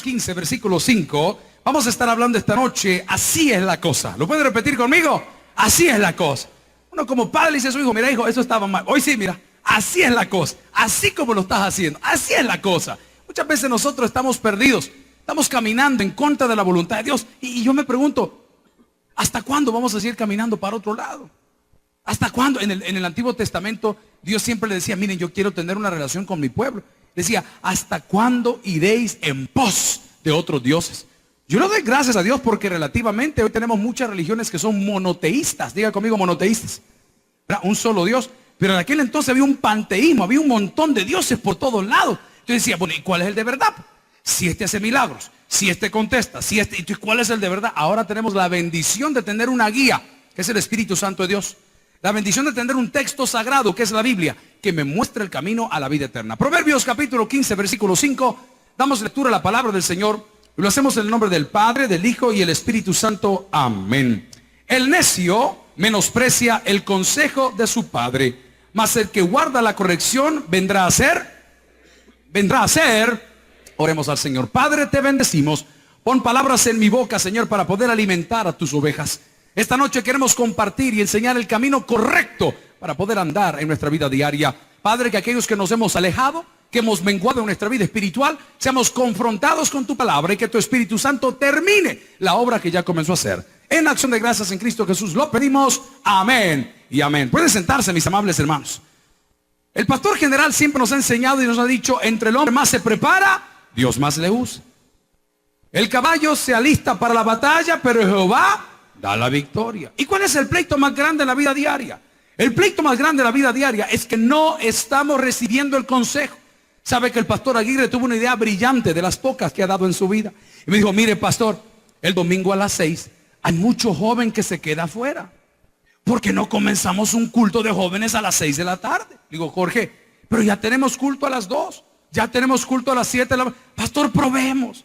Proverbios 15, versículo 5. Vamos a estar hablando esta noche. Así es la cosa. ¿Lo puede repetir conmigo? Así es la cosa. Uno como padre le dice a su hijo: mira, hijo, eso estaba mal. Hoy sí, mira, así es la cosa. Así como lo estás haciendo, así es la cosa. Muchas veces nosotros estamos perdidos. Estamos caminando en contra de la voluntad de Dios. Y yo me pregunto, ¿hasta cuándo vamos a seguir caminando para otro lado? ¿Hasta cuándo? En el Antiguo Testamento, Dios siempre le decía: miren, yo quiero tener una relación con mi pueblo. Decía: ¿hasta cuándo iréis en pos de otros dioses? Yo le doy gracias a Dios porque relativamente hoy tenemos muchas religiones que son monoteístas. Diga conmigo, monoteístas. ¿Verdad? Un solo Dios. Pero en aquel entonces había un panteísmo, había un montón de dioses por todos lados. Entonces decía: bueno, ¿y cuál es el de verdad? Si este hace milagros, si este contesta, si este, ¿y cuál es el de verdad? Ahora tenemos la bendición de tener una guía, que es el Espíritu Santo de Dios. La bendición de tener un texto sagrado, que es la Biblia, que me muestra el camino a la vida eterna. Proverbios capítulo 15, versículo 5. Damos lectura a la palabra del Señor. Lo hacemos en el nombre del Padre, del Hijo y el Espíritu Santo. Amén. El necio menosprecia el consejo de su padre, mas el que guarda la corrección vendrá a ser. Oremos al Señor. Padre, te bendecimos. Pon palabras en mi boca, Señor, para poder alimentar a tus ovejas. Esta noche queremos compartir y enseñar el camino correcto para poder andar en nuestra vida diaria. Padre, que aquellos que nos hemos alejado, que hemos menguado en nuestra vida espiritual, seamos confrontados con tu palabra y que tu Espíritu Santo termine la obra que ya comenzó a hacer. En acción de gracias en Cristo Jesús lo pedimos. Amén y amén. Pueden sentarse, mis amables hermanos. El pastor general siempre nos ha enseñado y nos ha dicho: entre el hombre más se prepara, Dios más le usa. El caballo se alista para la batalla, pero Jehová da la victoria. ¿Y cuál es el pleito más grande en la vida diaria? El pleito más grande en la vida diaria es que no estamos recibiendo el consejo. Sabe que el pastor Aguirre tuvo una idea brillante, de las pocas que ha dado en su vida. Y me dijo: mire, pastor, el domingo a las 6 hay mucho joven que se queda afuera. ¿Por qué no comenzamos un culto de jóvenes a las 6 de la tarde? Digo: Jorge, pero ya tenemos culto a las 2. Ya tenemos culto a las 7 de la... Pastor, probemos.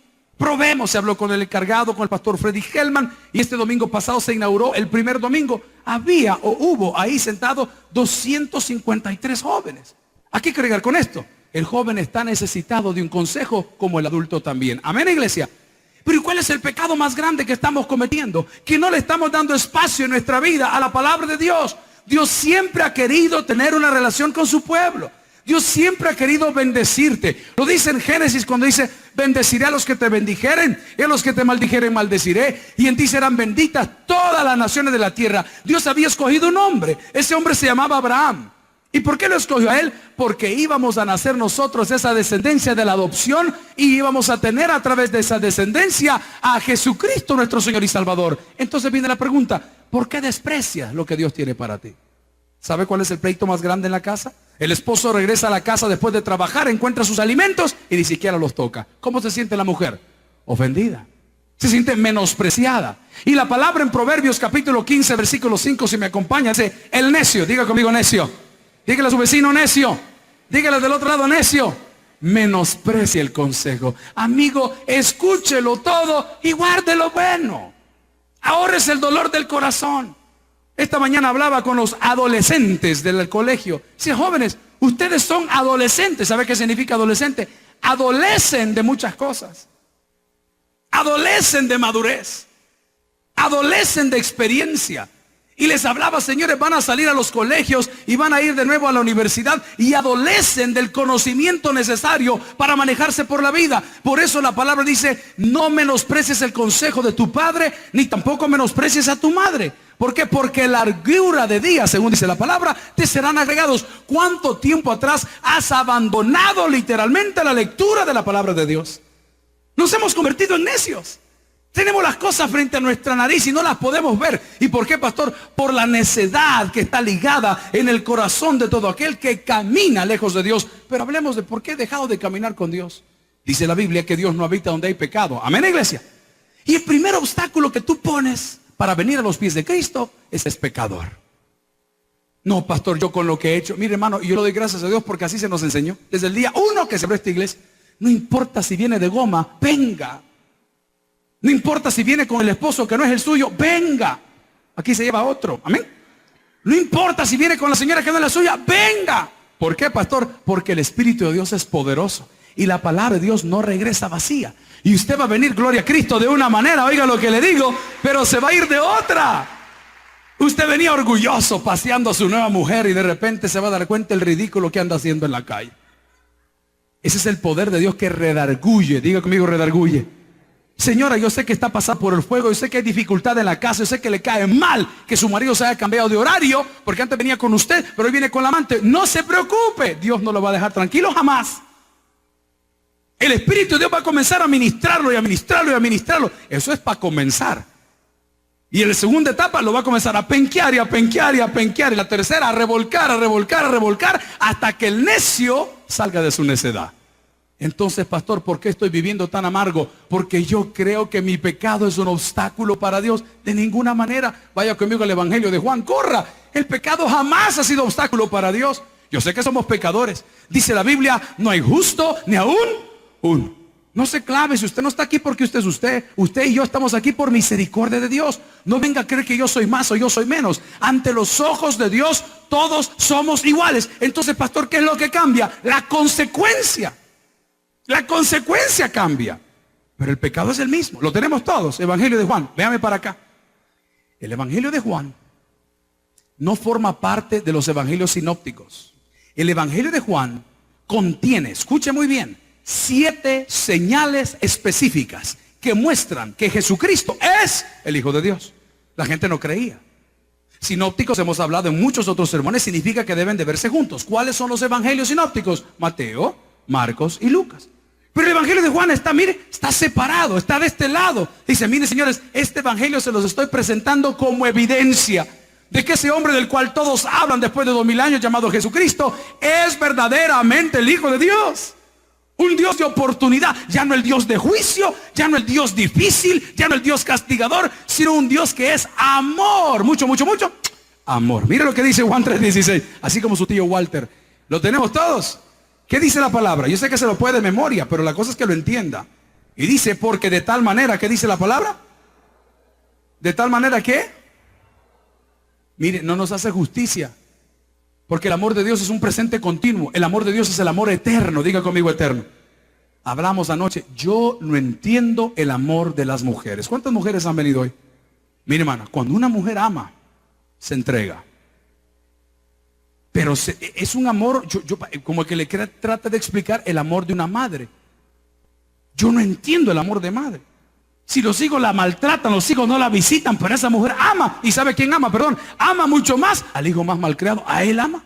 Se habló con el encargado, con el pastor Freddy Hellman, y este domingo pasado se inauguró el primer domingo. Hubo ahí sentado 253 jóvenes. ¿A qué quiero llegar con esto? El joven está necesitado de un consejo, como el adulto también. Amén, iglesia. Pero ¿y cuál es el pecado más grande que estamos cometiendo? Que no le estamos dando espacio en nuestra vida a la palabra de Dios. Dios siempre ha querido tener una relación con su pueblo. Dios siempre ha querido bendecirte. Lo dice en Génesis cuando dice: bendeciré a los que te bendijeren, y a los que te maldijeren maldeciré, y en ti serán benditas todas las naciones de la tierra. Dios había escogido un hombre. Ese hombre se llamaba Abraham. ¿Y por qué lo escogió a él? Porque íbamos a nacer nosotros esa descendencia de la adopción, y íbamos a tener a través de esa descendencia a Jesucristo nuestro Señor y Salvador. Entonces viene la pregunta: ¿por qué desprecias lo que Dios tiene para ti? ¿Sabe cuál es el pleito más grande en la casa? El esposo regresa a la casa después de trabajar, encuentra sus alimentos y ni siquiera los toca. ¿Cómo se siente la mujer? Ofendida. Se siente menospreciada. Y la palabra en Proverbios capítulo 15, versículo 5, si me acompaña, dice: el necio. Diga conmigo, necio. Dígale a su vecino, necio. Dígale del otro lado, necio. Menosprecia el consejo. Amigo, escúchelo todo y guarde lo bueno. Ahorres el dolor del corazón. Esta mañana hablaba con los adolescentes del colegio. Sí, jóvenes, ustedes son adolescentes. ¿Sabe qué significa adolescente? Adolecen de muchas cosas. Adolecen de madurez. Adolecen de experiencia. Y les hablaba: señores, van a salir a los colegios y van a ir de nuevo a la universidad, y adolecen del conocimiento necesario para manejarse por la vida. Por eso la palabra dice: no menosprecies el consejo de tu padre, ni tampoco menosprecies a tu madre. ¿Por qué? Porque largura de días, según dice la palabra, te serán agregados. ¿Cuánto tiempo atrás has abandonado literalmente la lectura de la palabra de Dios? Nos hemos convertido en necios. Tenemos las cosas frente a nuestra nariz y no las podemos ver. ¿Y por qué, pastor? Por la necedad que está ligada en el corazón de todo aquel que camina lejos de Dios. Pero hablemos de por qué he dejado de caminar con Dios. Dice la Biblia que Dios no habita donde hay pecado. Amén, iglesia. Y el primer obstáculo que tú pones para venir a los pies de Cristo es pecador. No, pastor, yo con lo que he hecho. Mire, hermano, yo le doy gracias a Dios porque así se nos enseñó. Desde el día 1 que se abrió esta iglesia. No importa si viene de goma, venga. No importa si viene con el esposo que no es el suyo, venga. Aquí se lleva otro. Amén. No importa si viene con la señora que no es la suya, venga. ¿Por qué, pastor? Porque el Espíritu de Dios es poderoso. Y la palabra de Dios no regresa vacía. Y usted va a venir, gloria a Cristo, de una manera, oiga lo que le digo, pero se va a ir de otra. Usted venía orgulloso paseando a su nueva mujer y de repente se va a dar cuenta el ridículo que anda haciendo en la calle. Ese es el poder de Dios que redarguye. Diga conmigo, redarguye. Señora, yo sé que está pasando por el fuego, yo sé que hay dificultad en la casa, yo sé que le cae mal que su marido se haya cambiado de horario, porque antes venía con usted, pero hoy viene con la amante. No se preocupe, Dios no lo va a dejar tranquilo jamás. El Espíritu de Dios va a comenzar a ministrarlo y a ministrarlo y a ministrarlo. Eso es para comenzar. Y en la segunda etapa lo va a comenzar a penquear y a penquear y a penquear. Y la tercera a revolcar, a revolcar, a revolcar, hasta que el necio salga de su necedad. Entonces, pastor, ¿por qué estoy viviendo tan amargo? Porque yo creo que mi pecado es un obstáculo para Dios. De ninguna manera. Vaya conmigo al Evangelio de Juan, corra. El pecado jamás ha sido obstáculo para Dios. Yo sé que somos pecadores. Dice la Biblia, no hay justo ni aún uno. No se clave, si usted no está aquí porque usted es usted. Usted y yo estamos aquí por misericordia de Dios. No venga a creer que yo soy más o yo soy menos. Ante los ojos de Dios todos somos iguales. Entonces, pastor, ¿qué es lo que cambia? La consecuencia. La consecuencia cambia. Pero el pecado es el mismo. Lo tenemos todos. Evangelio de Juan. Véame para acá. El Evangelio de Juan no forma parte de los evangelios sinópticos. El Evangelio de Juan contiene, escuche muy bien, 7 señales específicas que muestran que Jesucristo es el Hijo de Dios. La gente no creía. Sinópticos hemos hablado en muchos otros sermones, significa que deben de verse juntos. ¿Cuáles son los evangelios sinópticos? Mateo, Marcos y Lucas. Pero el Evangelio de Juan está, mire, está separado, está de este lado. Dice, mire señores, este Evangelio se los estoy presentando como evidencia de que ese hombre del cual todos hablan después de 2000 años, llamado Jesucristo, es verdaderamente el Hijo de Dios. Un Dios de oportunidad, ya no el Dios de juicio, ya no el Dios difícil, ya no el Dios castigador, sino un Dios que es amor, mucho, mucho, mucho amor. Mire lo que dice Juan 3:16, así como su tío Walter. ¿Lo tenemos todos? ¿Qué dice la palabra? Yo sé que se lo puede de memoria, pero la cosa es que lo entienda. Y dice, porque de tal manera, ¿qué dice la palabra? De tal manera que, mire, no nos hace justicia. Porque el amor de Dios es un presente continuo. El amor de Dios es el amor eterno. Diga conmigo eterno. Hablamos anoche. Yo no entiendo el amor de las mujeres. ¿Cuántas mujeres han venido hoy? Mire, hermana, cuando una mujer ama, se entrega. Pero es un amor, yo como el que le trata de explicar el amor de una madre. Yo no entiendo el amor de madre. Si los hijos la maltratan, los hijos no la visitan, pero esa mujer ama. ¿Y sabe quién ama? Perdón, ama mucho más al hijo más malcriado. A él ama.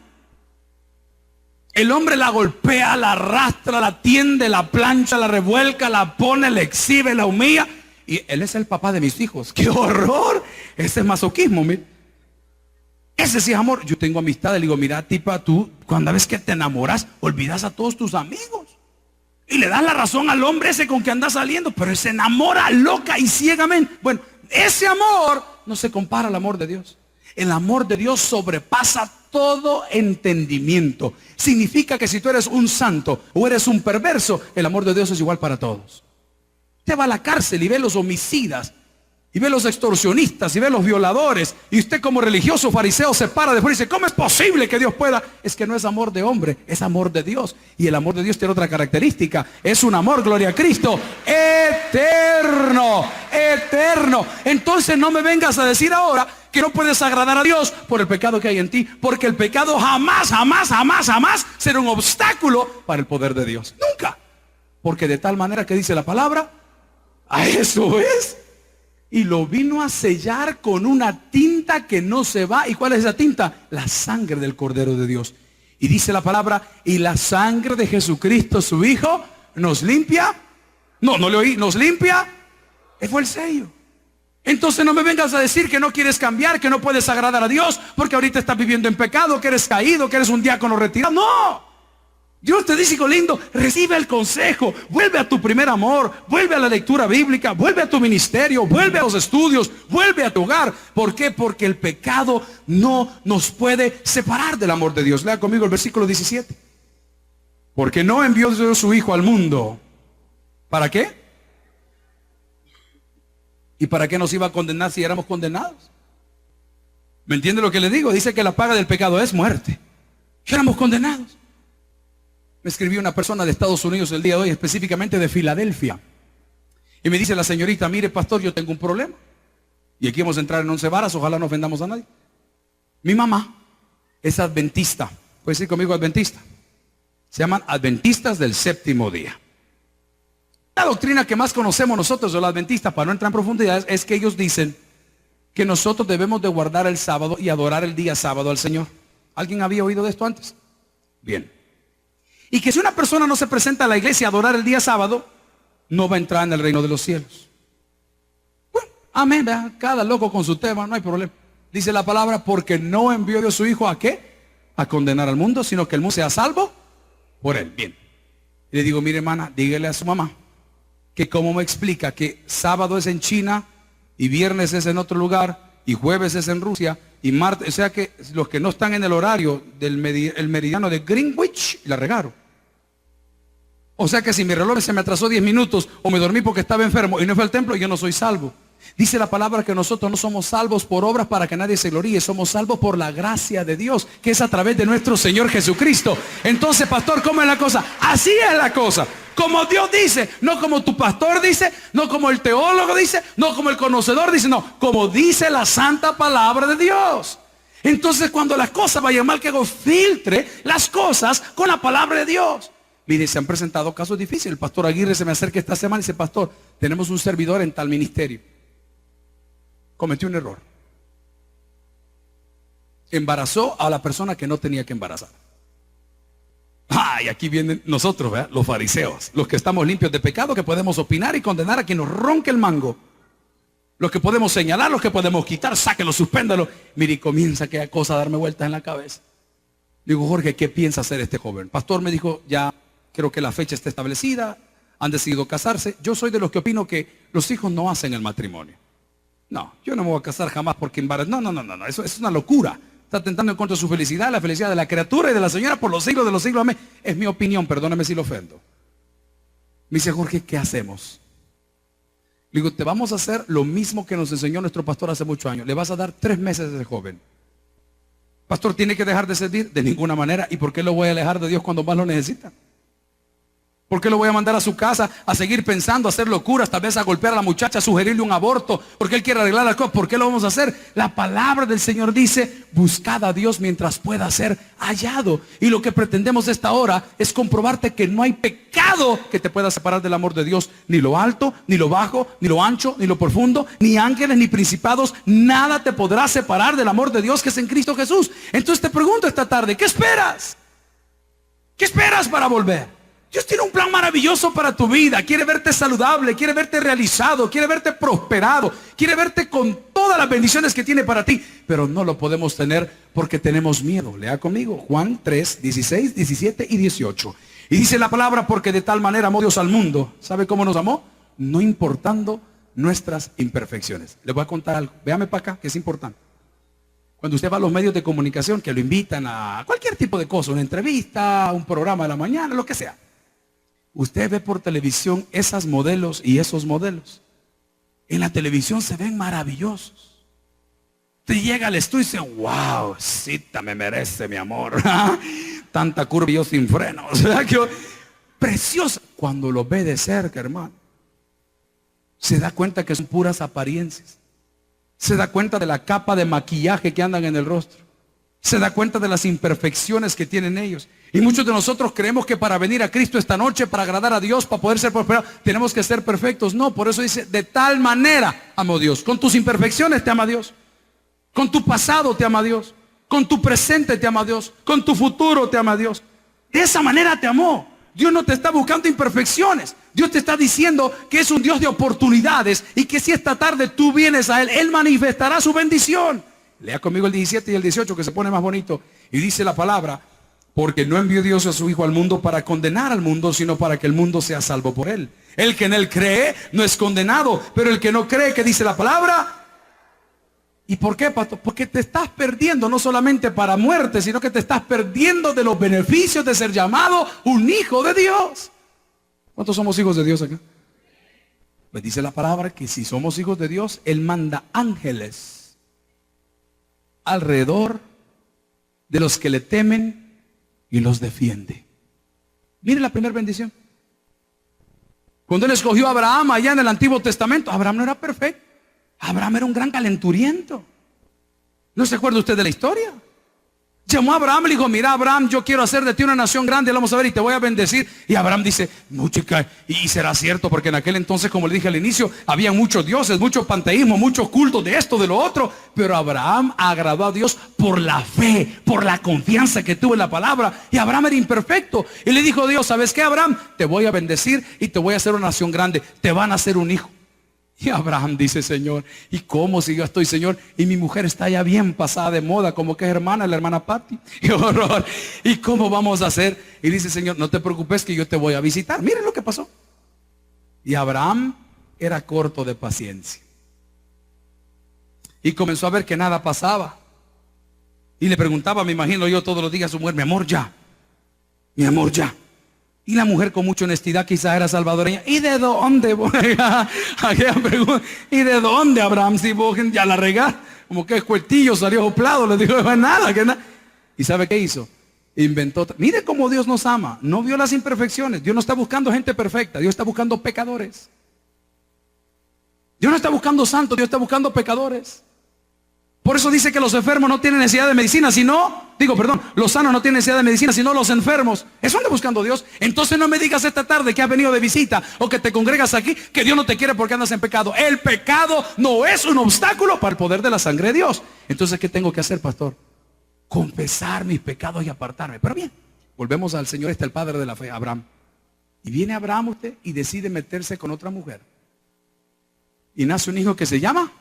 El hombre la golpea, la arrastra, la tiende, la plancha, la revuelca, la pone, la exhibe, la humilla. Y él es el papá de mis hijos. ¡Qué horror! Ese es masoquismo, mire. Ese sí es amor. Yo tengo amistad, le digo, mira, tipa, tú, cuando ves que te enamoras, olvidas a todos tus amigos. Y le das la razón al hombre ese con que anda saliendo, pero se enamora loca y ciegamente. Bueno, ese amor no se compara al amor de Dios. El amor de Dios sobrepasa todo entendimiento. Significa que si tú eres un santo o eres un perverso, el amor de Dios es igual para todos. Usted va a la cárcel y ve los homicidas, y ve los extorsionistas, y ve los violadores, y usted como religioso fariseo se para después y dice, ¿cómo es posible que Dios pueda? Es que no es amor de hombre, es amor de Dios. Y el amor de Dios tiene otra característica, es un amor, gloria a Cristo, eterno, eterno. Entonces no me vengas a decir ahora que no puedes agradar a Dios por el pecado que hay en ti, porque el pecado jamás, jamás, jamás, jamás será un obstáculo para el poder de Dios. Nunca. Porque de tal manera que dice la palabra, a eso es. Y lo vino a sellar con una tinta que no se va. ¿Y cuál es esa tinta? La sangre del Cordero de Dios. Y dice la palabra, y la sangre de Jesucristo su Hijo nos limpia. No le oí, nos limpia. Ese fue el sello. Entonces no me vengas a decir que no quieres cambiar, que no puedes agradar a Dios, porque ahorita estás viviendo en pecado, que eres caído, que eres un diácono retirado. No. Dios te dice, hijo lindo, recibe el consejo, vuelve a tu primer amor, vuelve a la lectura bíblica, vuelve a tu ministerio, vuelve a los estudios, vuelve a tu hogar. ¿Por qué? Porque el pecado no nos puede separar del amor de Dios. Lea conmigo el versículo 17. Porque no envió Dios su Hijo al mundo. ¿Para qué? ¿Y para qué nos iba a condenar si éramos condenados? ¿Me entiende lo que le digo? Dice que la paga del pecado es muerte. Éramos condenados. Me escribió una persona de Estados Unidos el día de hoy, específicamente de Filadelfia. Y me dice la señorita, mire pastor, yo tengo un problema. Y aquí vamos a entrar en 11 varas, ojalá no ofendamos a nadie. Mi mamá es adventista. ¿Puede decir conmigo adventista? Se llaman adventistas del séptimo día. La doctrina que más conocemos nosotros de los adventistas, para no entrar en profundidades, es que ellos dicen que nosotros debemos de guardar el sábado y adorar el día sábado al Señor. ¿Alguien había oído de esto antes? Bien. Y que si una persona no se presenta a la iglesia a adorar el día sábado, no va a entrar en el reino de los cielos. Bueno, amén, ¿verdad? Cada loco con su tema, no hay problema. Dice la palabra, porque no envió Dios a su Hijo ¿a qué? A condenar al mundo, sino que el mundo sea salvo por él. Bien. Y le digo, mire hermana, dígale a su mamá que cómo me explica que sábado es en China y viernes es en otro lugar y jueves es en Rusia y martes, o sea que los que no están en el horario del meridiano de Greenwich, la regaron. O sea que si mi reloj se me atrasó 10 minutos o me dormí porque estaba enfermo y no fui al templo, yo no soy salvo. Dice la palabra que nosotros no somos salvos por obras para que nadie se gloríe, somos salvos por la gracia de Dios, que es a través de nuestro Señor Jesucristo. Entonces, pastor, ¿cómo es la cosa? Así es la cosa. Como Dios dice, no como tu pastor dice, no como el teólogo dice, no como el conocedor dice, no, como dice la santa palabra de Dios. Entonces, cuando las cosas vayan mal, que hago, filtre las cosas con la palabra de Dios. Mire, se han presentado casos difíciles. El pastor Aguirre se me acerca esta semana y dice, pastor, tenemos un servidor en tal ministerio. Cometió un error. Embarazó a la persona que no tenía que embarazar. Y aquí vienen nosotros, ¿verdad? Los fariseos, los que estamos limpios de pecado, que podemos opinar y condenar a quien nos ronque el mango. Los que podemos señalar, los que podemos quitar, sáquelo, suspéndalo. Mire, y comienza aquella cosa a darme vueltas en la cabeza. Digo, Jorge, ¿qué piensa hacer este joven? Pastor me dijo, ya creo que la fecha está establecida, han decidido casarse. Yo soy de los que opino que los hijos no hacen el matrimonio. No, yo no me voy a casar jamás porque embarazo. No, eso es una locura. Está atentando en contra de su felicidad, la felicidad de la criatura y de la señora por los siglos de los siglos. Amén. Es mi opinión, perdóname si lo ofendo. Me dice, Jorge, ¿qué hacemos? Le digo, te vamos a hacer lo mismo que nos enseñó nuestro pastor hace muchos años. Le vas a dar 3 meses a ese joven. Pastor, ¿tiene que dejar de servir? De ninguna manera. ¿Y por qué lo voy a alejar de Dios cuando más lo necesita? ¿Por qué lo voy a mandar a su casa a seguir pensando, a hacer locuras, tal vez a golpear a la muchacha, a sugerirle un aborto, porque él quiere arreglar las cosas? ¿Por qué lo vamos a hacer? La palabra del Señor dice, buscad a Dios mientras pueda ser hallado. Y lo que pretendemos esta hora es comprobarte que no hay pecado que te pueda separar del amor de Dios. Ni lo alto, ni lo bajo, ni lo ancho, ni lo profundo, ni ángeles, ni principados. Nada te podrá separar del amor de Dios que es en Cristo Jesús. Entonces te pregunto esta tarde, ¿qué esperas? ¿Qué esperas para volver? Dios tiene un plan maravilloso para tu vida. Quiere verte saludable, quiere verte realizado, quiere verte prosperado, quiere verte con todas las bendiciones que tiene para ti. Pero no lo podemos tener porque tenemos miedo. Lea conmigo Juan 3, 16, 17 y 18. Y dice la palabra, porque de tal manera amó Dios al mundo. ¿Sabe cómo nos amó? No importando nuestras imperfecciones. Les voy a contar algo. Véame para acá, que es importante. Cuando usted va a los medios de comunicación que lo invitan a cualquier tipo de cosa, una entrevista, un programa de la mañana, lo que sea. Usted ve por televisión esas modelos y esos modelos. En la televisión se ven maravillosos. Usted llega al estudio y dice, wow, cita me merece mi amor. Tanta curva y yo sin frenos. Preciosa. Cuando lo ve de cerca, hermano, se da cuenta que son puras apariencias. Se da cuenta de la capa de maquillaje que andan en el rostro. Se da cuenta de las imperfecciones que tienen ellos. Y muchos de nosotros creemos que para venir a Cristo esta noche, para agradar a Dios, para poder ser prosperados, tenemos que ser perfectos. No, por eso dice, de tal manera amo Dios. Con tus imperfecciones te ama Dios. Con tu pasado te ama Dios. Con tu presente te ama Dios. Con tu futuro te ama Dios. De esa manera te amó. Dios no te está buscando imperfecciones. Dios te está diciendo que es un Dios de oportunidades y que si esta tarde tú vienes a Él, Él manifestará su bendición. Lea conmigo el 17 y el 18 que se pone más bonito. Y dice la palabra, porque no envió Dios a su Hijo al mundo para condenar al mundo, sino para que el mundo sea salvo por Él. El que en Él cree no es condenado, pero el que no cree, que dice la palabra. ¿Y por qué, pastor? Porque te estás perdiendo no solamente para muerte, sino que te estás perdiendo de los beneficios de ser llamado un hijo de Dios. ¿Cuántos somos hijos de Dios acá? Pues dice la palabra que si somos hijos de Dios, Él manda ángeles alrededor de los que le temen y los defiende. Mire la primera bendición. Cuando él escogió a Abraham allá en el Antiguo Testamento, Abraham no era perfecto. Abraham era un gran calenturiento. ¿No se acuerda usted de la historia? Llamó a Abraham y le dijo, mira Abraham, yo quiero hacer de ti una nación grande, vamos a ver y te voy a bendecir. Y Abraham dice, muchica, y será cierto, porque en aquel entonces, como le dije al inicio, había muchos dioses, mucho panteísmo, muchos cultos de esto, de lo otro. Pero Abraham agradó a Dios por la fe, por la confianza que tuvo en la palabra. Y Abraham era imperfecto. Y le dijo a Dios, ¿sabes qué, Abraham? Te voy a bendecir y te voy a hacer una nación grande. Te van a hacer un hijo. Y Abraham dice, Señor, ¿y cómo si yo estoy, Señor? Y mi mujer está ya bien pasada de moda, como que es hermana, la hermana Patti. ¡Qué horror! ¿Y cómo vamos a hacer? Y dice, Señor, no te preocupes que yo te voy a visitar. Miren lo que pasó. Y Abraham era corto de paciencia. Y comenzó a ver que nada pasaba. Y le preguntaba, me imagino yo todos los días a su mujer, mi amor ya. Mi amor ya. Y la mujer con mucha honestidad, quizás era salvadoreña. ¿Y de dónde? ¿Y de dónde, Abraham? Si vos ya la regás, como que el cuetillo salió soplado, le dijo, nada, que nada. ¿Y sabe qué hizo? Inventó. Mire cómo Dios nos ama. No vio las imperfecciones. Dios no está buscando gente perfecta. Dios está buscando pecadores. Dios no está buscando santos. Dios está buscando pecadores. Por eso dice que los enfermos no tienen necesidad de medicina, los sanos no tienen necesidad de medicina, sino los enfermos. Eso anda buscando Dios. Entonces no me digas esta tarde que has venido de visita o que te congregas aquí, que Dios no te quiere porque andas en pecado. El pecado no es un obstáculo para el poder de la sangre de Dios. Entonces, ¿qué tengo que hacer, pastor? Confesar mis pecados y apartarme. Pero bien, volvemos al Señor, el padre de la fe, Abraham. Y viene Abraham usted y decide meterse con otra mujer. Y nace un hijo que se llama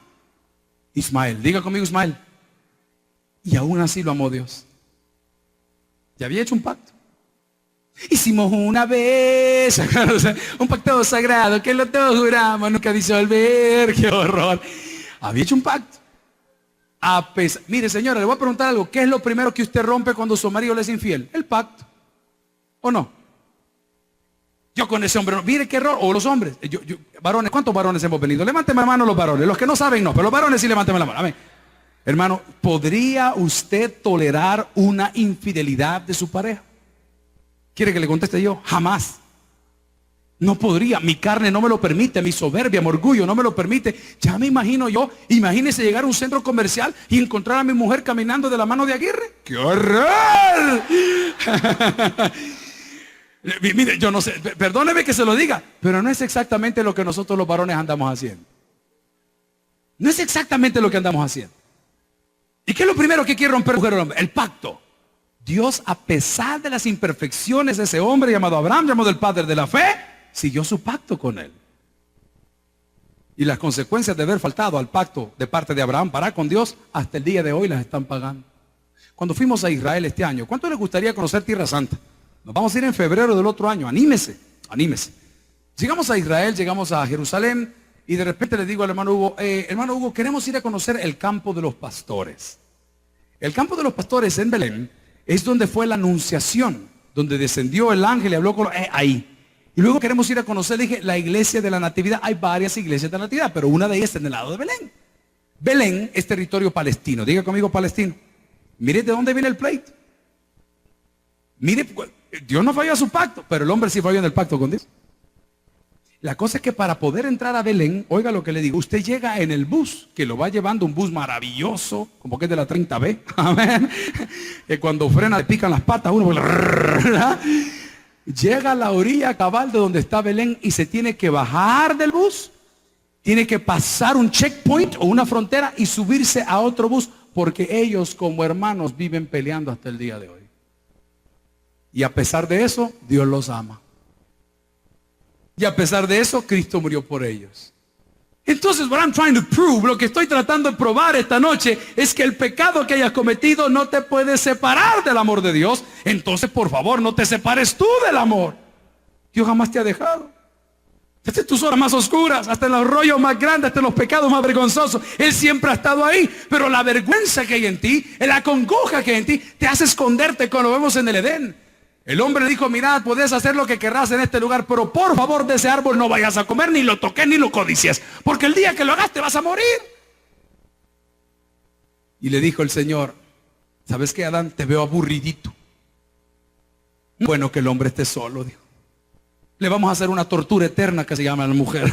Ismael. Diga conmigo, Ismael. Y aún así lo amó Dios. Ya había hecho un pacto. Hicimos una vez un pacto sagrado que lo todos juramos nunca disolver. ¡Qué horror! Había hecho un pacto. Mire, señora, le voy a preguntar algo. ¿Qué es lo primero que usted rompe cuando su marido le es infiel? El pacto. ¿O no? Yo con ese hombre, no. Mire qué error. O los hombres. Varones, ¿cuántos varones hemos venido? Levánteme la mano los varones. Los que no saben no, pero los varones sí levánteme la mano. Amén. Hermano, ¿podría usted tolerar una infidelidad de su pareja? ¿Quiere que le conteste yo? Jamás. No podría. Mi carne no me lo permite. Mi soberbia, mi orgullo no me lo permite. Ya me imagino yo. Imagínese llegar a un centro comercial y encontrar a mi mujer caminando de la mano de Aguirre. ¡Qué horror! Mire, yo no sé, perdóneme que se lo diga, pero no es exactamente lo que nosotros los varones andamos haciendo. No es exactamente lo que andamos haciendo. ¿Y qué es lo primero que quiere romper mujer o hombre? El pacto. Dios, a pesar de las imperfecciones de ese hombre llamado Abraham, llamado el padre de la fe, siguió su pacto con él. Y las consecuencias de haber faltado al pacto de parte de Abraham para con Dios, hasta el día de hoy las están pagando. Cuando fuimos a Israel este año, ¿cuánto les gustaría conocer Tierra Santa? Nos vamos a ir en febrero del otro año. Anímese, anímese. Llegamos a Israel, llegamos a Jerusalén y de repente le digo al hermano Hugo, queremos ir a conocer el campo de los pastores. El campo de los pastores en Belén es donde fue la anunciación, donde descendió el ángel y habló con ahí. Y luego queremos ir a conocer, dije, la iglesia de la Natividad. Hay varias iglesias de la Natividad, pero una de ellas está en el lado de Belén. Belén es territorio palestino. Diga conmigo palestino. Mire de dónde viene el pleito. Mire, Dios no falló a su pacto, pero el hombre sí falló en el pacto con Dios. La cosa es que para poder entrar a Belén, oiga lo que le digo, usted llega en el bus, que lo va llevando un bus maravilloso, como que es de la 30B, amén, que cuando frena le pican las patas uno, llega a la orilla cabal de donde está Belén y se tiene que bajar del bus, tiene que pasar un checkpoint o una frontera y subirse a otro bus, porque ellos como hermanos viven peleando hasta el día de hoy. Y a pesar de eso, Dios los ama. Y a pesar de eso, Cristo murió por ellos. Entonces, what I'm trying to prove, lo que estoy tratando de probar esta noche, es que el pecado que hayas cometido no te puede separar del amor de Dios. Entonces, por favor, no te separes tú del amor. Dios jamás te ha dejado. Desde tus horas más oscuras, hasta en los rollos más grandes, hasta en los pecados más vergonzosos, Él siempre ha estado ahí. Pero la vergüenza que hay en ti, la congoja que hay en ti, te hace esconderte, como lo vemos en el Edén. El hombre le dijo, mirad, podés hacer lo que querrás en este lugar, pero por favor de ese árbol no vayas a comer, ni lo toques, ni lo codicies, porque el día que lo hagas te vas a morir. Y le dijo el Señor, ¿sabes qué, Adán? Te veo aburridito. Bueno, que el hombre esté solo, dijo. Le vamos a hacer una tortura eterna que se llama la mujer.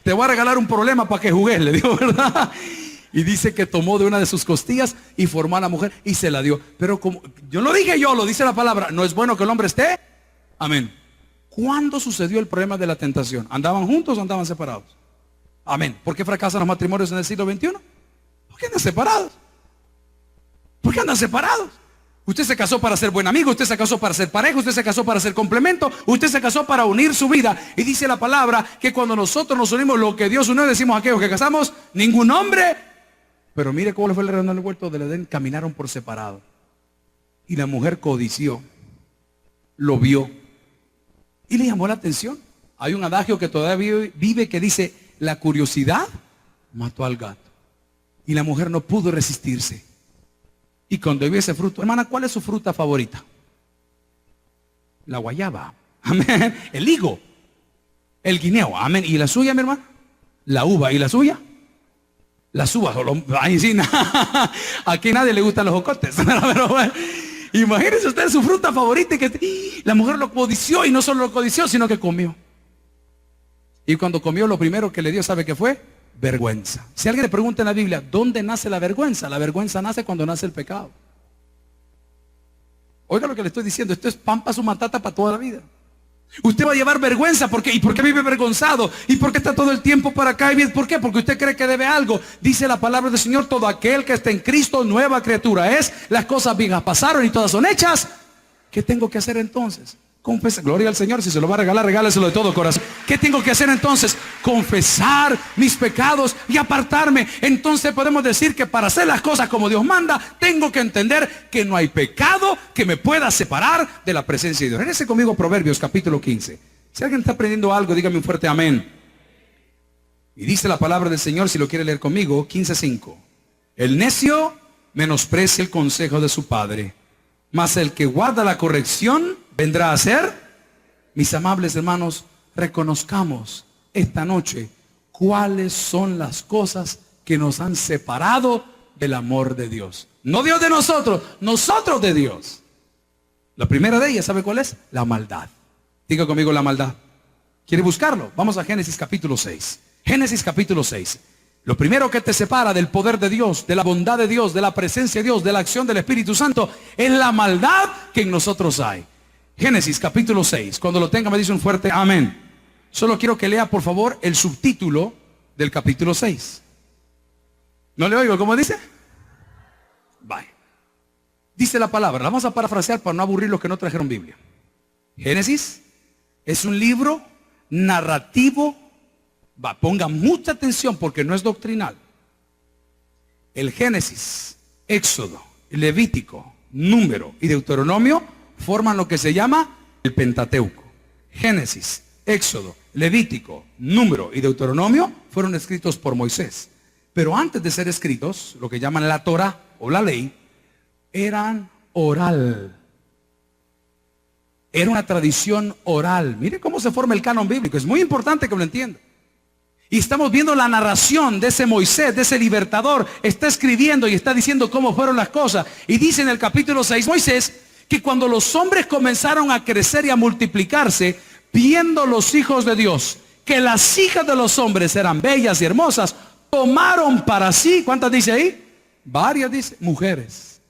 Te voy a regalar un problema para que jugues, le dijo, ¿verdad? Y dice que tomó de una de sus costillas y formó a la mujer y se la dio. Pero como yo lo dije yo, lo dice la palabra, no es bueno que el hombre esté. Amén. ¿Cuándo sucedió el problema de la tentación? ¿Andaban juntos o andaban separados? Amén. ¿Por qué fracasan los matrimonios en el siglo XXI? ¿Por qué andan separados? ¿Por qué andan separados? Usted se casó para ser buen amigo, usted se casó para ser pareja, usted se casó para ser complemento, usted se casó para unir su vida. Y dice la palabra que cuando nosotros nos unimos, lo que Dios unió, decimos a aquellos que casamos, ningún hombre. Pero mire cómo le fue el reino del huerto del Edén, caminaron por separado. Y la mujer codició, lo vio y le llamó la atención. Hay un adagio que todavía vive que dice, la curiosidad mató al gato. Y la mujer no pudo resistirse. Y cuando vio ese fruto, hermana, ¿cuál es su fruta favorita? La guayaba. Amén. El higo. El guineo. Amén. ¿Y la suya, mi hermana? La uva. ¿Y la suya? Las uvas. Ay, sí, aquí a nadie le gustan los jocotes. Pero bueno, imagínense ustedes su fruta favorita y que la mujer lo codició, y no solo lo codició, sino que comió. Y cuando comió, lo primero que le dio, ¿sabe qué fue? Vergüenza. Si alguien le pregunta en la Biblia, ¿dónde nace la vergüenza? La vergüenza nace cuando nace el pecado. Oiga lo que le estoy diciendo, esto es pan para su matata para toda la vida. Usted va a llevar vergüenza, ¿por qué? ¿Y por qué vive avergonzado? ¿Y por qué está todo el tiempo para acá? ¿Por qué? Porque usted cree que debe algo. Dice la palabra del Señor, todo aquel que está en Cristo, nueva criatura es. Las cosas viejas pasaron y todas son hechas. ¿Qué tengo que hacer entonces? Confesar. Gloria al Señor, si se lo va a regalar, regáleselo de todo corazón. ¿Qué tengo que hacer entonces? Confesar mis pecados y apartarme. Entonces podemos decir que para hacer las cosas como Dios manda, tengo que entender que no hay pecado que me pueda separar de la presencia de Dios. Regrese conmigo a Proverbios capítulo 15. Si alguien está aprendiendo algo, dígame un fuerte amén. Y dice la palabra del Señor, si lo quiere leer conmigo, 15:5. El necio menosprecia el consejo de su padre, mas el que guarda la corrección vendrá a ser. Mis amables hermanos, reconozcamos esta noche cuáles son las cosas que nos han separado del amor de Dios. No Dios de nosotros, nosotros de Dios. La primera de ellas, ¿sabe cuál es? La maldad. Diga conmigo la maldad. ¿Quiere buscarlo? Vamos a Génesis capítulo 6. Génesis capítulo 6. Lo primero que te separa del poder de Dios, de la bondad de Dios, de la presencia de Dios, de la acción del Espíritu Santo, es la maldad que en nosotros hay. Génesis capítulo 6. Cuando lo tenga me dice un fuerte amén. Solo quiero que lea por favor el subtítulo del capítulo 6. ¿No le oigo? ¿Cómo dice? Bye. Dice la palabra, la vamos a parafrasear para no aburrir los que no trajeron Biblia. Génesis es un libro narrativo. Ponga mucha atención porque no es doctrinal. El Génesis, Éxodo, Levítico, Número y Deuteronomio forman lo que se llama el Pentateuco. Génesis, Éxodo, Levítico, Número y Deuteronomio fueron escritos por Moisés. Pero antes de ser escritos, lo que llaman la Torah o la ley, eran oral. Era una tradición oral. Mire cómo se forma el canon bíblico. Es muy importante que lo entienda. Y estamos viendo la narración de ese Moisés, de ese libertador. Está escribiendo y está diciendo cómo fueron las cosas. Y dice en el capítulo 6, Moisés, que cuando los hombres comenzaron a crecer y a multiplicarse, viendo los hijos de Dios, que las hijas de los hombres eran bellas y hermosas, tomaron para sí, ¿cuántas dice ahí? Varias, dice, mujeres.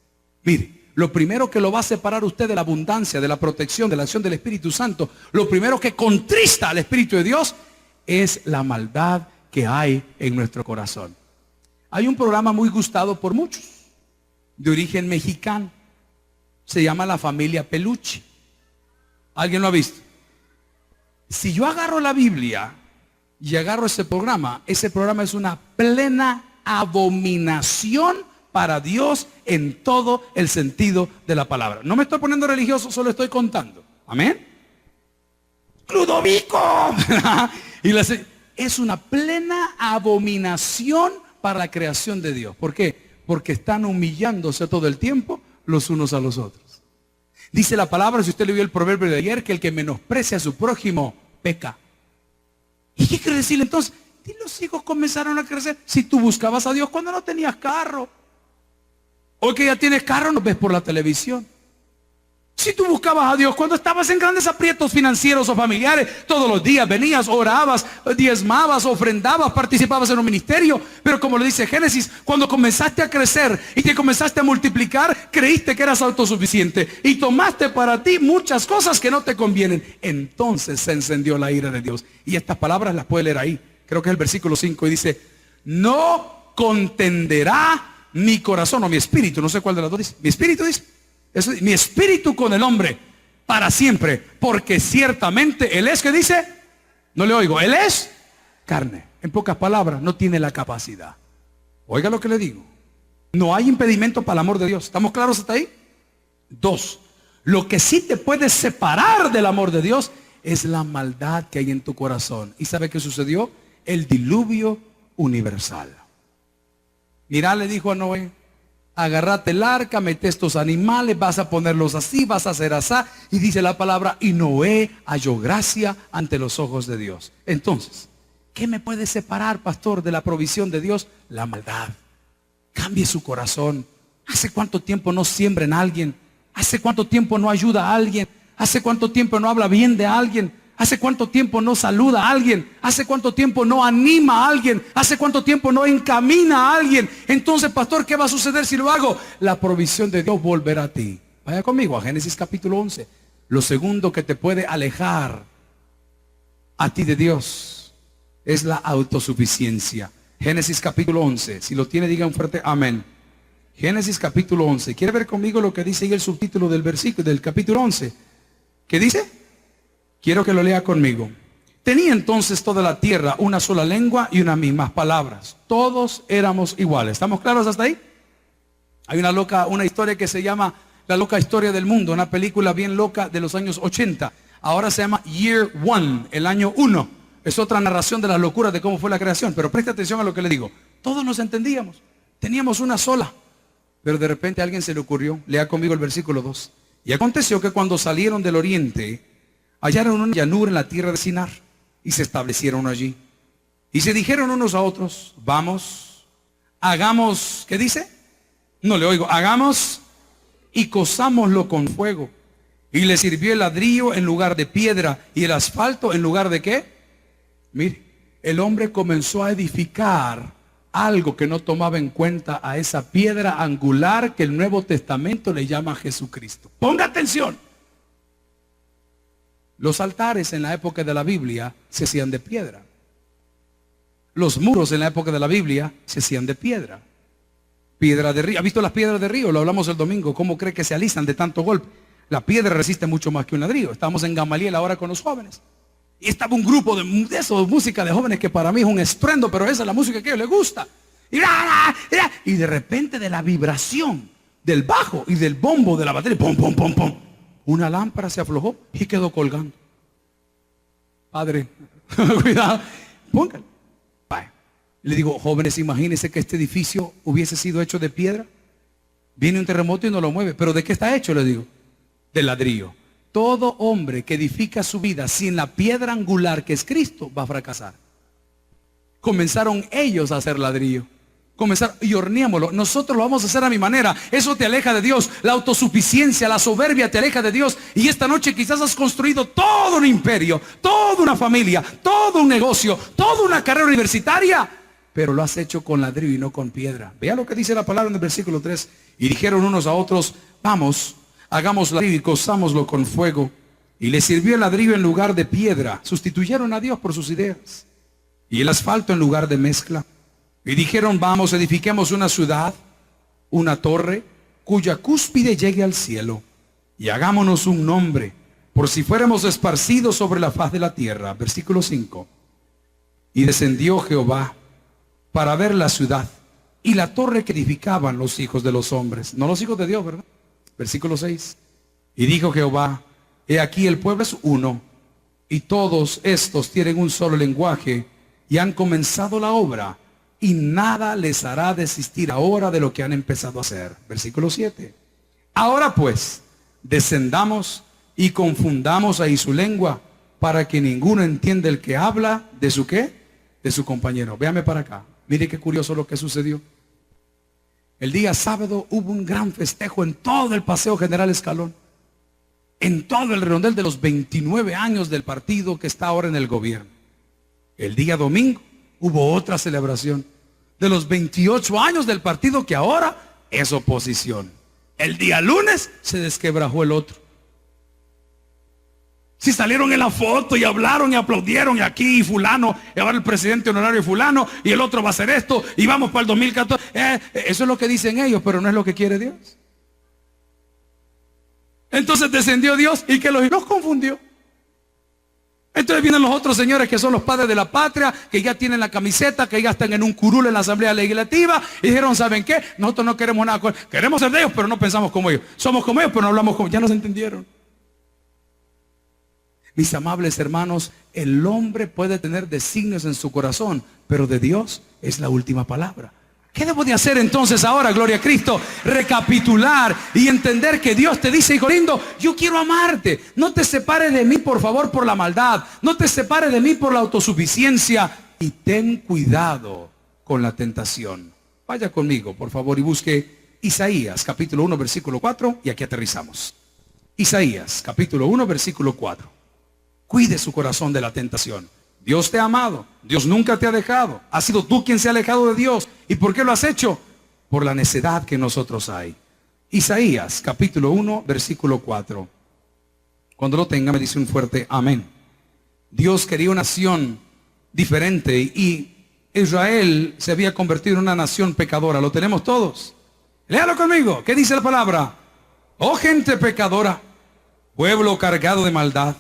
Mire, lo primero que lo va a separar usted de la abundancia, de la protección, de la acción del Espíritu Santo, lo primero que contrista al Espíritu de Dios, es la maldad que hay en nuestro corazón. Hay un programa muy gustado por muchos, de origen mexicano. Se llama La Familia Peluche. ¿Alguien lo ha visto? Si yo agarro la Biblia y agarro ese programa es una plena abominación para Dios en todo el sentido de la palabra. No me estoy poniendo religioso, solo estoy contando. Amén. Ludovico. Es una plena abominación para la creación de Dios. ¿Por qué? Porque están humillándose todo el tiempo los unos a los otros. Dice la palabra, si usted le vio el proverbio de ayer, que el que menosprecia a su prójimo peca. ¿Y qué quiere decir entonces? Y los hijos comenzaron a crecer. Si tú buscabas a Dios cuando no tenías carro. Hoy que ya tienes carro, nos ves por la televisión. Si tú buscabas a Dios cuando estabas en grandes aprietos financieros o familiares, todos los días venías, orabas, diezmabas, ofrendabas, participabas en un ministerio. Pero como lo dice Génesis, cuando comenzaste a crecer y te comenzaste a multiplicar, creíste que eras autosuficiente y tomaste para ti muchas cosas que no te convienen. Entonces se encendió la ira de Dios. Y estas palabras las puede leer ahí. Creo que es el versículo 5 y dice: no contenderá mi corazón o mi espíritu. No sé cuál de las dos dice. Mi espíritu dice. Eso, mi espíritu con el hombre para siempre, porque ciertamente él es, ¿que dice? No le oigo, él es carne. En pocas palabras, no tiene la capacidad. Oiga lo que le digo. No hay impedimento para el amor de Dios. ¿Estamos claros hasta ahí? 2. Lo que sí te puede separar del amor de Dios es la maldad que hay en tu corazón. ¿Y sabe qué sucedió? El diluvio universal. Mirá, le dijo a Noé: agárrate el arca, mete estos animales, vas a ponerlos así, vas a hacer así. Y dice la palabra: y Noé halló gracia ante los ojos de Dios. Entonces, ¿qué me puede separar, pastor, de la provisión de Dios? La maldad. Cambie su corazón. ¿Hace cuánto tiempo no siembra en alguien? ¿Hace cuánto tiempo no ayuda a alguien? ¿Hace cuánto tiempo no habla bien de alguien? ¿Hace cuánto tiempo no saluda a alguien? ¿Hace cuánto tiempo no anima a alguien? ¿Hace cuánto tiempo no encamina a alguien? Entonces, pastor, ¿qué va a suceder si lo hago? La provisión de Dios volverá a ti. Vaya conmigo a Génesis capítulo 11. Lo segundo que te puede alejar a ti de Dios es la autosuficiencia. Génesis capítulo 11. Si lo tiene, digan fuerte amén. Génesis capítulo 11. ¿Quiere ver conmigo lo que dice ahí el subtítulo del versículo del capítulo 11? ¿Qué dice? Quiero que lo lea conmigo. Tenía entonces toda la tierra una sola lengua y unas mismas palabras. Todos éramos iguales. ¿Estamos claros hasta ahí? Hay una historia que se llama La loca historia del mundo, una película bien loca de los años 80. Ahora se llama Year One, el año 1. Es otra narración de las locuras de cómo fue la creación. Pero presta atención a lo que le digo. Todos nos entendíamos. Teníamos una sola. Pero de repente a alguien se le ocurrió. Lea conmigo el versículo 2. Y aconteció que cuando salieron del oriente, hallaron una llanura en la tierra de Sinar y se establecieron allí. Y se dijeron unos a otros: vamos, hagamos, ¿qué dice? No le oigo. Hagamos y cozámoslo con fuego. Y le sirvió el ladrillo en lugar de piedra y el asfalto en lugar de ¿qué? Mire, el hombre comenzó a edificar algo que no tomaba en cuenta a esa piedra angular que el Nuevo Testamento le llama Jesucristo. Ponga atención. Los altares en la época de la Biblia se hacían de piedra. Los muros en la época de la Biblia se hacían de piedra. Piedra de río. ¿Ha visto las piedras de río? Lo hablamos el domingo. ¿Cómo cree que se alisan de tanto golpe? La piedra resiste mucho más que un ladrillo. Estábamos en Gamaliel ahora con los jóvenes. Y estaba un grupo de esos, música de jóvenes, que para mí es un estruendo, pero esa es la música que a ellos les gusta. Y de repente, de la vibración del bajo y del bombo de la batería, pum, pum, pum, pum, una lámpara se aflojó y quedó colgando. Padre, cuidado, póngale. Le digo: jóvenes, imagínense que este edificio hubiese sido hecho de piedra. Viene un terremoto y no lo mueve. ¿Pero de qué está hecho? Le digo: de ladrillo. Todo hombre que edifica su vida sin la piedra angular que es Cristo va a fracasar. Comenzaron ellos a hacer ladrillo. Y horneémoslo. Nosotros lo vamos a hacer a mi manera. Eso te aleja de Dios. La autosuficiencia, la soberbia te aleja de Dios. Y esta noche quizás has construido todo un imperio, toda una familia, todo un negocio, toda una carrera universitaria, pero lo has hecho con ladrillo y no con piedra. Vea lo que dice la palabra en el versículo 3. Y dijeron unos a otros: vamos, hagamos ladrillo y cozámoslo con fuego. Y le sirvió el ladrillo en lugar de piedra. Sustituyeron a Dios por sus ideas. Y el asfalto en lugar de mezcla. Y dijeron: vamos, edifiquemos una ciudad, una torre, cuya cúspide llegue al cielo. Y hagámonos un nombre, por si fuéramos esparcidos sobre la faz de la tierra. Versículo 5. Y descendió Jehová para ver la ciudad y la torre que edificaban los hijos de los hombres. No los hijos de Dios, ¿verdad? Versículo 6. Y dijo Jehová: he aquí el pueblo es uno, y todos estos tienen un solo lenguaje, y han comenzado la obra, y nada les hará desistir ahora de lo que han empezado a hacer. Versículo 7. Ahora pues, descendamos y confundamos ahí su lengua, para que ninguno entienda el que habla de su ¿qué? De su compañero. Véame para acá. Mire qué curioso lo que sucedió. El día sábado hubo un gran festejo en todo el Paseo General Escalón. en todo el redondel de los 29 años del partido que está ahora en el gobierno. El día domingo hubo otra celebración de los 28 años del partido que ahora es oposición. El día lunes se desquebrajó el otro. Si salieron en la foto y hablaron y aplaudieron y aquí y fulano, y ahora el presidente honorario fulano y el otro va a hacer esto y vamos para el 2014. Eso es lo que dicen ellos, pero no es lo que quiere Dios. Entonces descendió Dios y que los confundió. Entonces vienen los otros señores que son los padres de la patria, que ya tienen la camiseta, que ya están en un curul en la asamblea legislativa y dijeron, ¿saben qué? Nosotros no queremos nada con ellos. Queremos ser de ellos, pero no pensamos como ellos. Somos como ellos, pero no hablamos como ellos. Ya nos entendieron. Mis amables hermanos, el hombre puede tener designios en su corazón, pero de Dios es la última palabra. ¿Qué debo de hacer entonces ahora, gloria a Cristo? Recapitular y entender que Dios te dice, hijo lindo, yo quiero amarte. No te separes de mí, por favor, por la maldad. No te separes de mí por la autosuficiencia. Y ten cuidado con la tentación. Vaya conmigo, por favor, y busque Isaías, capítulo 1, versículo 4, y aquí aterrizamos. Isaías, capítulo 1, versículo 4. Cuide su corazón de la tentación. Dios te ha amado, Dios nunca te ha dejado. Ha sido tú quien se ha alejado de Dios. ¿Y por qué lo has hecho? Por la necedad que en nosotros hay. Isaías capítulo 1 versículo 4. Cuando lo tenga me dice un fuerte amén. Dios quería una nación diferente y Israel se había convertido en una nación pecadora. Lo tenemos todos. Léalo conmigo. ¿Qué dice la palabra? Oh gente pecadora, pueblo cargado de maldad,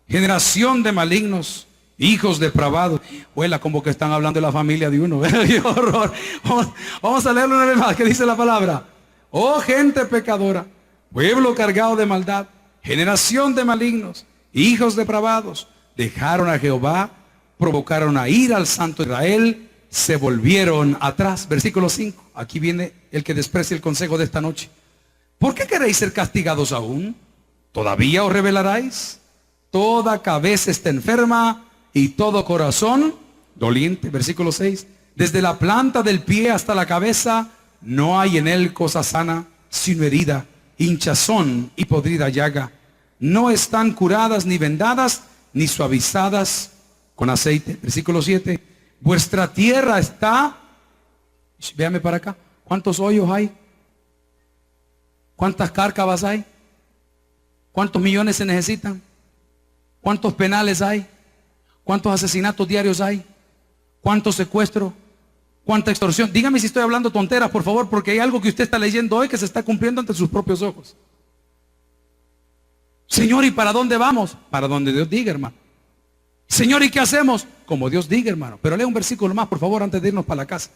generación de malignos, hijos depravados. Huela como que están hablando de la familia de uno. ¡Qué horror! Vamos a leerlo una vez más. ¿Qué dice la palabra? Oh gente pecadora, pueblo cargado de maldad, generación de malignos, hijos depravados, dejaron a Jehová, provocaron a ira al santo Israel, se volvieron atrás. Versículo 5. Aquí viene el que desprecia el consejo de esta noche. ¿Por qué queréis ser castigados aún? ¿Todavía os rebelaráis? Toda cabeza está enferma y todo corazón doliente. Versículo 6. Desde la planta del pie hasta la cabeza no hay en él cosa sana, sino herida, hinchazón y podrida llaga. No están curadas ni vendadas, ni suavizadas con aceite. Versículo 7. Vuestra tierra está, véame para acá, ¿cuántos hoyos hay? ¿Cuántas cárcavas hay? ¿Cuántos millones se necesitan? ¿Cuántos penales hay? ¿Cuántos asesinatos diarios hay? ¿Cuántos secuestros? ¿Cuánta extorsión? Dígame si estoy hablando tonteras, por favor, porque hay algo que usted está leyendo hoy que se está cumpliendo ante sus propios ojos. Señor, ¿y para dónde vamos? Para donde Dios diga, hermano. Señor, ¿y qué hacemos? Como Dios diga, hermano. Pero lea un versículo más, por favor, antes de irnos para la casa.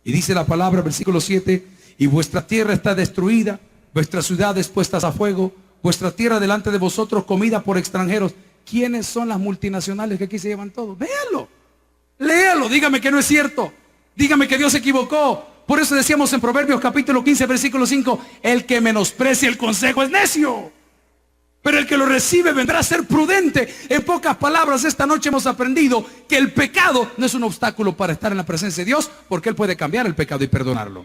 Y dice la palabra, versículo 7, y vuestra tierra está destruida, vuestras ciudades puestas a fuego, vuestra tierra delante de vosotros comida por extranjeros. ¿Quiénes son las multinacionales que aquí se llevan todo? Léalo, léalo, dígame que no es cierto. Dígame que Dios se equivocó. Por eso decíamos en Proverbios capítulo 15, versículo 5, el que menosprecia el consejo es necio, pero el que lo recibe vendrá a ser prudente. En pocas palabras, esta noche hemos aprendido que el pecado no es un obstáculo para estar en la presencia de Dios, porque Él puede cambiar el pecado y perdonarlo.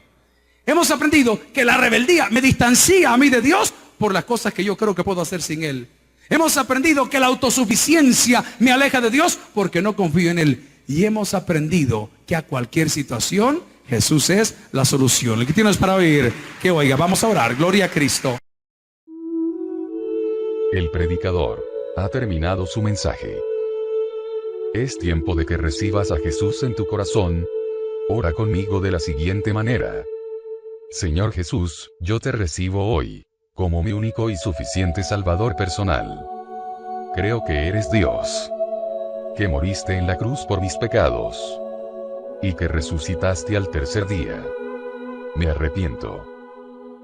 Hemos aprendido que la rebeldía me distancia a mí de Dios por las cosas que yo creo que puedo hacer sin Él. Hemos aprendido que la autosuficiencia me aleja de Dios porque no confío en Él. Y hemos aprendido que a cualquier situación Jesús es la solución. El que tienes para oír, que oiga. Vamos a orar. Gloria a Cristo. El predicador ha terminado su mensaje. Es tiempo de que recibas a Jesús en tu corazón. Ora conmigo de la siguiente manera. Señor Jesús, yo te recibo hoy como mi único y suficiente Salvador personal. Creo que eres Dios, que moriste en la cruz por mis pecados y que resucitaste al tercer día. Me arrepiento.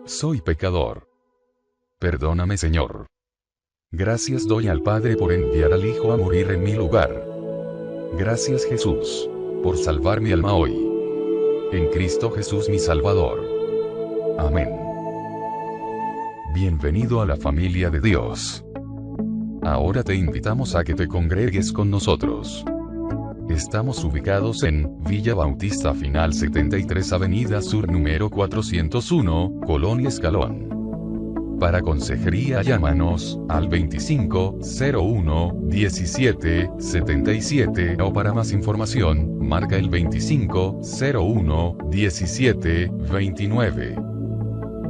Soy pecador. Perdóname, Señor. Gracias doy al Padre por enviar al Hijo a morir en mi lugar. Gracias, Jesús, por salvar mi alma hoy. En Cristo Jesús mi Salvador. Amén. Bienvenido a la familia de Dios. Ahora te invitamos a que te congregues con nosotros. Estamos ubicados en Villa Bautista Final 73 Avenida Sur número 401, Colonia Escalón. Para consejería llámanos al 2501 17 77 o para más información, marca el 2501 17 29.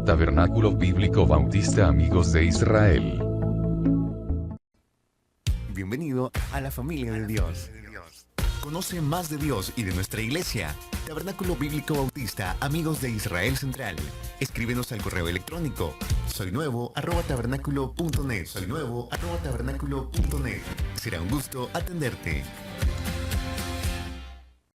Tabernáculo Bíblico Bautista Amigos de Israel. Bienvenido a la familia de Dios. Conoce más de Dios y de nuestra iglesia. Tabernáculo Bíblico Bautista Amigos de Israel Central. Escríbenos al correo electrónico soynuevo@tabernaculo.net. Será un gusto atenderte.